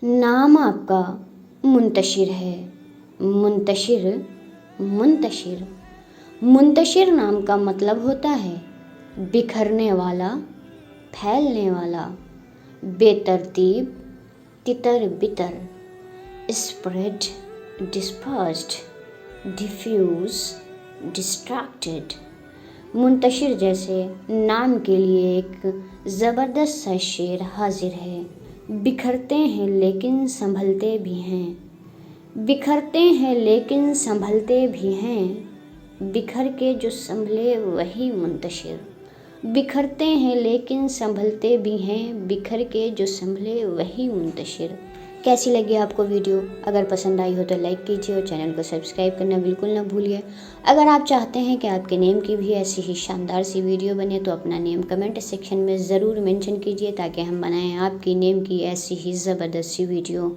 نام آپ کا منتشر ہے، منتشر منتشر منتشر نام کا مطلب ہوتا ہے بکھرنے والا، پھیلنے والا، بے ترتیب، تتر بتر، اسپریڈ، ڈسپرسڈ، ڈیفیوز، ڈسٹریکٹڈ۔ منتشر جیسے نام کے لیے ایک زبردست سا شعر حاضر ہے۔ بکھرتے ہیں لیکن سنبھلتے بھی ہیں، بکھرتے ہیں لیکن سنبھلتے بھی ہیں، بکھر کے جو سنبھلے وہی منتشر۔ بکھرتے ہیں لیکن سنبھلتے بھی ہیں، بکھر کے جو سنبھلے وہی منتشر۔ کیسی لگی آپ کو ویڈیو؟ اگر پسند آئی ہو تو لائک کیجیے اور چینل کو سبسکرائب کرنا بالکل نہ بھولیے۔ اگر آپ چاہتے ہیں کہ آپ کے نیم کی بھی ایسی ہی شاندار سی ویڈیو بنے تو اپنا نیم کمنٹ سیکشن میں ضرور مینشن کیجیے تاکہ ہم بنائیں آپ کی نیم کی ایسی ہی زبردست سی ویڈیو۔